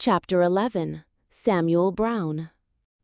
Chapter 11. Samuel Brown.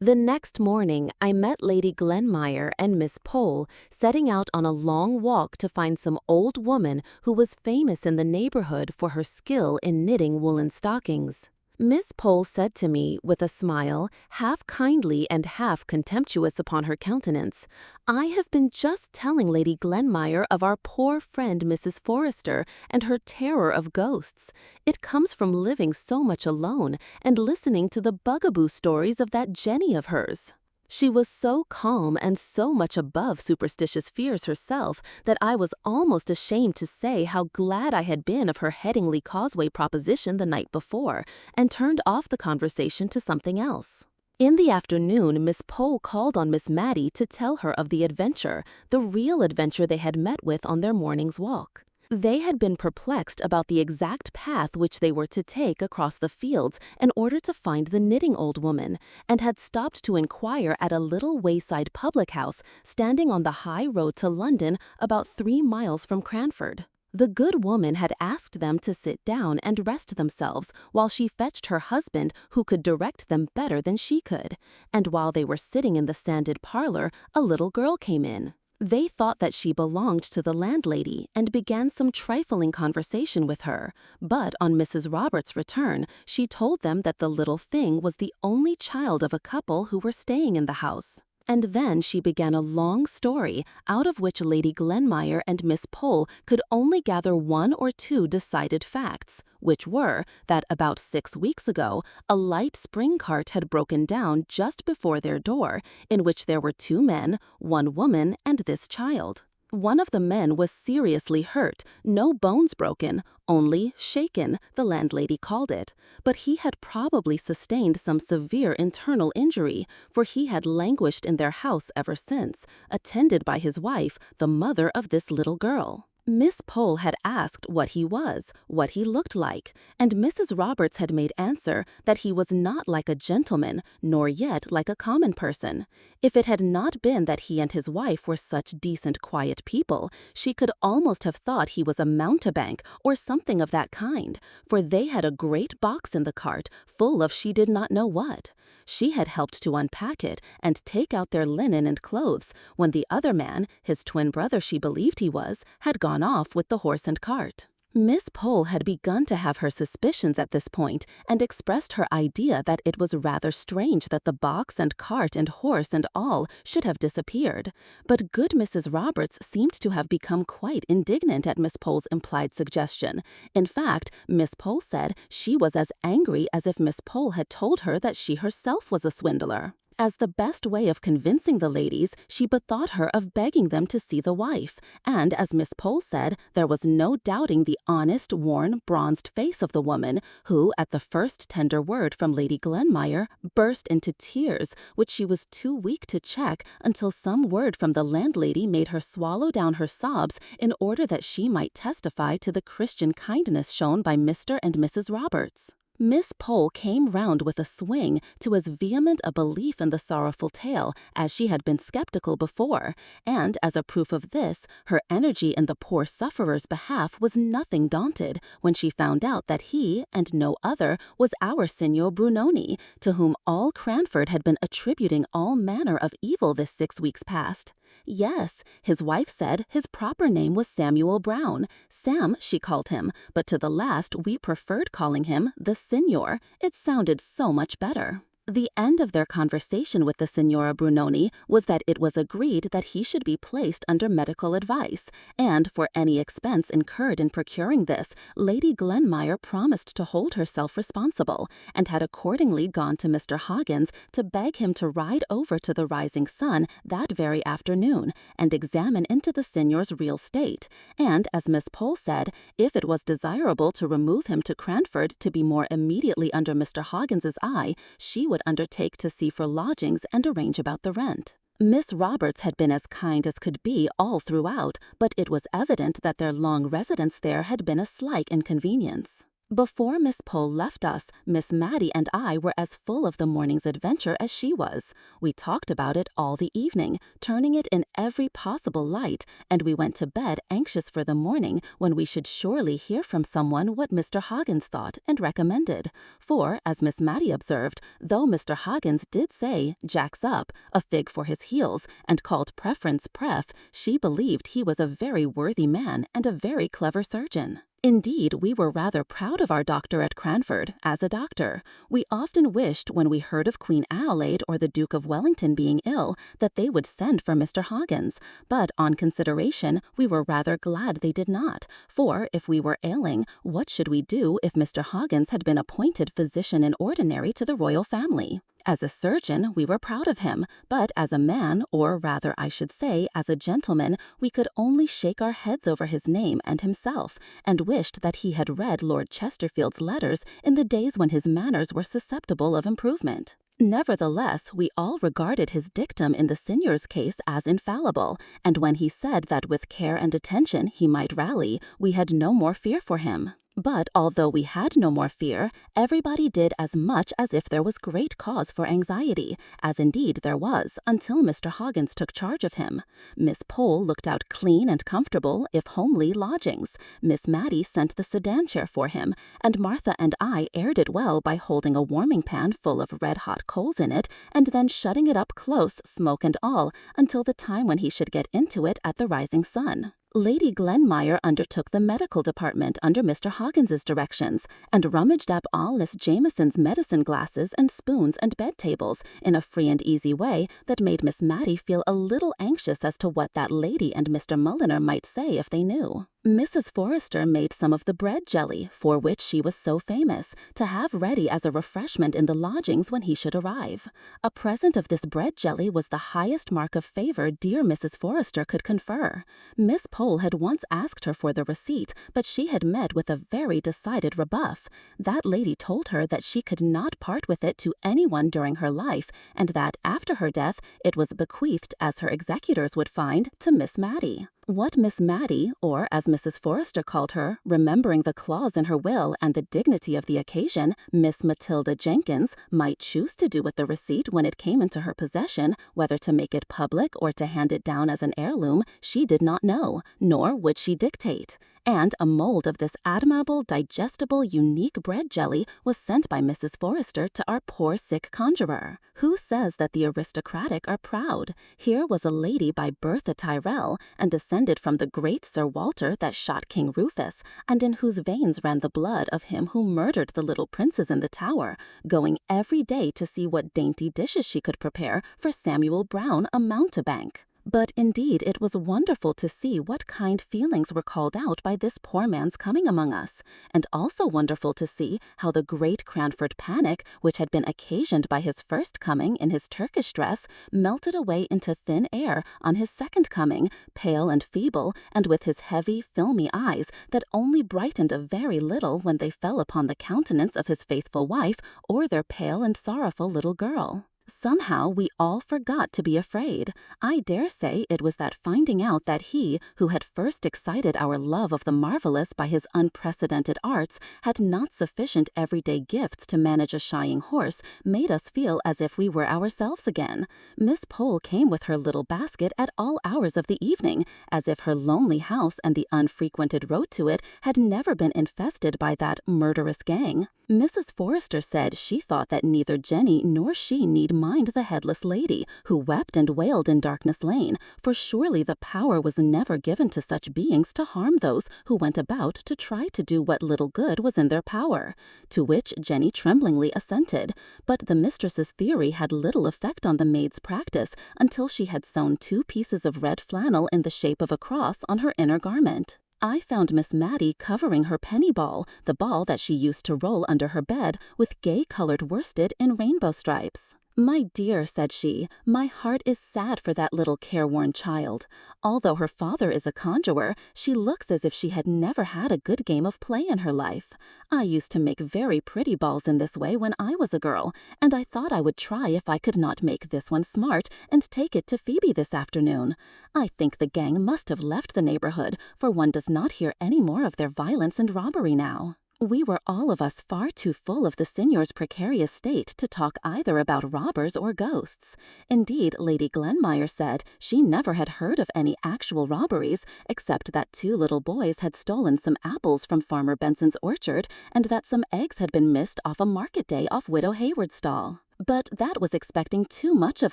The next morning, I met Lady Glenmire and Miss Pole setting out on a long walk to find some old woman who was famous in the neighborhood for her skill in knitting woolen stockings. Miss Pole said to me, with a smile, half kindly and half contemptuous upon her countenance, "I have been just telling Lady Glenmire of our poor friend Mrs. Forrester and her terror of ghosts. It comes from living so much alone and listening to the bugaboo stories of that Jenny of hers." She was so calm and so much above superstitious fears herself that I was almost ashamed to say how glad I had been of her Headingley Causeway proposition the night before, and turned off the conversation to something else. In the afternoon, Miss Pole called on Miss Matty to tell her of the adventure, the real adventure they had met with on their morning's walk. They had been perplexed about the exact path which they were to take across the fields in order to find the knitting old woman, and had stopped to inquire at a little wayside public house standing on the high road to London about 3 miles from Cranford. The good woman had asked them to sit down and rest themselves while she fetched her husband, who could direct them better than she could, and while they were sitting in the sanded parlor, a little girl came in. They thought that she belonged to the landlady and began some trifling conversation with her, but on Mrs. Roberts' return, she told them that the little thing was the only child of a couple who were staying in the house. And then she began a long story, out of which Lady Glenmire and Miss Pole could only gather 1 or 2 decided facts, which were that about 6 weeks ago, a light spring cart had broken down just before their door, in which there were 2 men, 1 woman, and this child. One of the men was seriously hurt, no bones broken, only shaken, the landlady called it, but he had probably sustained some severe internal injury, for he had languished in their house ever since, attended by his wife, the mother of this little girl. Miss Pole had asked what he was, what he looked like, and Mrs. Roberts had made answer that he was not like a gentleman, nor yet like a common person. If it had not been that he and his wife were such decent, quiet people, she could almost have thought he was a mountebank or something of that kind, for they had a great box in the cart, full of she did not know what. She had helped to unpack it and take out their linen and clothes, when the other man, his twin brother she believed he was, had gone off with the horse and cart. Miss Pole had begun to have her suspicions at this point, and expressed her idea that it was rather strange that the box and cart and horse and all should have disappeared. But good Mrs. Roberts seemed to have become quite indignant at Miss Pole's implied suggestion. In fact, Miss Pole said she was as angry as if Miss Pole had told her that she herself was a swindler. As the best way of convincing the ladies, she bethought her of begging them to see the wife, and as Miss Pole said, there was no doubting the honest, worn, bronzed face of the woman, who, at the first tender word from Lady Glenmire, burst into tears, which she was too weak to check until some word from the landlady made her swallow down her sobs in order that she might testify to the Christian kindness shown by Mr. and Mrs. Roberts. Miss Pole came round with a swing to as vehement a belief in the sorrowful tale as she had been skeptical before, and as a proof of this, her energy in the poor sufferer's behalf was nothing daunted when she found out that he, and no other, was our Signor Brunoni, to whom all Cranford had been attributing all manner of evil this 6 weeks past. Yes, his wife said his proper name was Samuel Brown. Sam, she called him, but to the last we preferred calling him the Signor. It sounded so much better. The end of their conversation with the Signora Brunoni was that it was agreed that he should be placed under medical advice, and for any expense incurred in procuring this, Lady Glenmire promised to hold herself responsible, and had accordingly gone to Mr. Hoggins to beg him to ride over to the Rising Sun that very afternoon, and examine into the Signor's real state, and, as Miss Pole said, if it was desirable to remove him to Cranford to be more immediately under Mr. Hoggins's eye, she would undertake to see for lodgings and arrange about the rent. Miss Roberts had been as kind as could be all throughout, but it was evident that their long residence there had been a slight inconvenience. Before Miss Pole left us, Miss Matty and I were as full of the morning's adventure as she was. We talked about it all the evening, turning it in every possible light, and we went to bed anxious for the morning when we should surely hear from someone what Mr. Hoggins thought and recommended. For, as Miss Matty observed, though Mr. Hoggins did say, "Jack's up," a fig for his heels, and called preference pref, she believed he was a very worthy man and a very clever surgeon. Indeed, we were rather proud of our doctor at Cranford, as a doctor. We often wished, when we heard of Queen Adelaide or the Duke of Wellington being ill, that they would send for Mr. Hoggins, but on consideration, we were rather glad they did not, for if we were ailing, what should we do if Mr. Hoggins had been appointed physician in ordinary to the royal family? As a surgeon, we were proud of him, but as a man, or rather I should say as a gentleman, we could only shake our heads over his name and himself, and wished that he had read Lord Chesterfield's letters in the days when his manners were susceptible of improvement. Nevertheless, we all regarded his dictum in the seigneur's case as infallible, and when he said that with care and attention he might rally, we had no more fear for him. But although we had no more fear, everybody did as much as if there was great cause for anxiety, as indeed there was, until Mr. Hoggins took charge of him. Miss Pole looked out clean and comfortable, if homely, lodgings. Miss Matty sent the sedan chair for him, and Martha and I aired it well by holding a warming pan full of red-hot coals in it, and then shutting it up close, smoke and all, until the time when he should get into it at the rising sun. Lady Glenmire undertook the medical department under Mr. Hoggins's directions, and rummaged up all Miss Jameson's medicine glasses and spoons and bed tables in a free and easy way that made Miss Matty feel a little anxious as to what that lady and Mr. Mulliner might say if they knew. Mrs. Forrester made some of the bread jelly, for which she was so famous, to have ready as a refreshment in the lodgings when he should arrive. A present of this bread jelly was the highest mark of favor dear Mrs. Forrester could confer. Miss Pole had once asked her for the receipt, but she had met with a very decided rebuff. That lady told her that she could not part with it to anyone during her life, and that after her death it was bequeathed, as her executors would find, to Miss Matty. What Miss Matty, or as Mrs. Forrester called her, remembering the clause in her will and the dignity of the occasion, Miss Matilda Jenkins, might choose to do with the receipt when it came into her possession, whether to make it public or to hand it down as an heirloom, she did not know, nor would she dictate. And a mold of this admirable, digestible, unique bread jelly was sent by Mrs. Forrester to our poor sick conjurer. Who says that the aristocratic are proud? Here was a lady by birth a Tyrell, and descended from the great Sir Walter that shot King Rufus, and in whose veins ran the blood of him who murdered the little princes in the Tower, going every day to see what dainty dishes she could prepare for Samuel Brown, a mountebank. But indeed it was wonderful to see what kind feelings were called out by this poor man's coming among us, and also wonderful to see how the great Cranford panic, which had been occasioned by his first coming in his Turkish dress, melted away into thin air on his second coming, pale and feeble, and with his heavy, filmy eyes that only brightened a very little when they fell upon the countenance of his faithful wife or their pale and sorrowful little girl. Somehow we all forgot to be afraid. I dare say it was that finding out that he, who had first excited our love of the marvelous by his unprecedented arts, had not sufficient everyday gifts to manage a shying horse, made us feel as if we were ourselves again. Miss Pole came with her little basket at all hours of the evening, as if her lonely house and the unfrequented road to it had never been infested by that murderous gang. Mrs. Forrester said she thought that neither Jenny nor she need mind the headless lady, who wept and wailed in Darkness Lane, for surely the power was never given to such beings to harm those who went about to try to do what little good was in their power, to which Jenny tremblingly assented, but the mistress's theory had little effect on the maid's practice until she had sewn 2 pieces of red flannel in the shape of a cross on her inner garment. I found Miss Matty covering her penny ball, the ball that she used to roll under her bed, with gay-colored worsted in rainbow stripes. "My dear," said she, "my heart is sad for that little careworn child. Although her father is a conjurer, she looks as if she had never had a good game of play in her life. I used to make very pretty balls in this way when I was a girl, and I thought I would try if I could not make this one smart and take it to Phoebe this afternoon. I think the gang must have left the neighborhood, for one does not hear any more of their violence and robbery now." We were all of us far too full of the signor's precarious state to talk either about robbers or ghosts. Indeed, Lady Glenmire said she never had heard of any actual robberies, except that 2 little boys had stolen some apples from Farmer Benson's orchard, and that some eggs had been missed off a market day off Widow Hayward's stall. But that was expecting too much of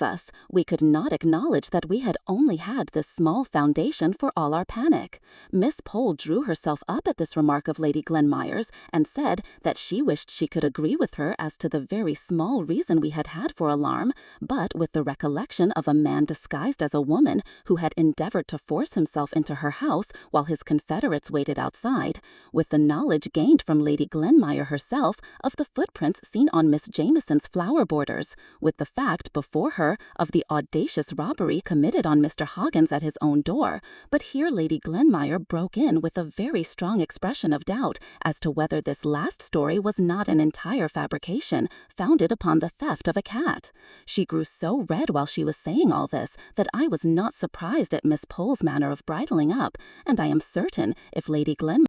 us. We could not acknowledge that we had only had this small foundation for all our panic. Miss Pole drew herself up at this remark of Lady Glenmire's and said that she wished she could agree with her as to the very small reason we had had for alarm, but with the recollection of a man disguised as a woman who had endeavored to force himself into her house while his confederates waited outside, with the knowledge gained from Lady Glenmire herself of the footprints seen on Miss Jamieson's flower borders, with the fact before her of the audacious robbery committed on Mr. Hoggins at his own door. But here Lady Glenmire broke in with a very strong expression of doubt as to whether this last story was not an entire fabrication, founded upon the theft of a cat. She grew so red while she was saying all this that I was not surprised at Miss Pole's manner of bridling up, and I am certain if Lady Glenmire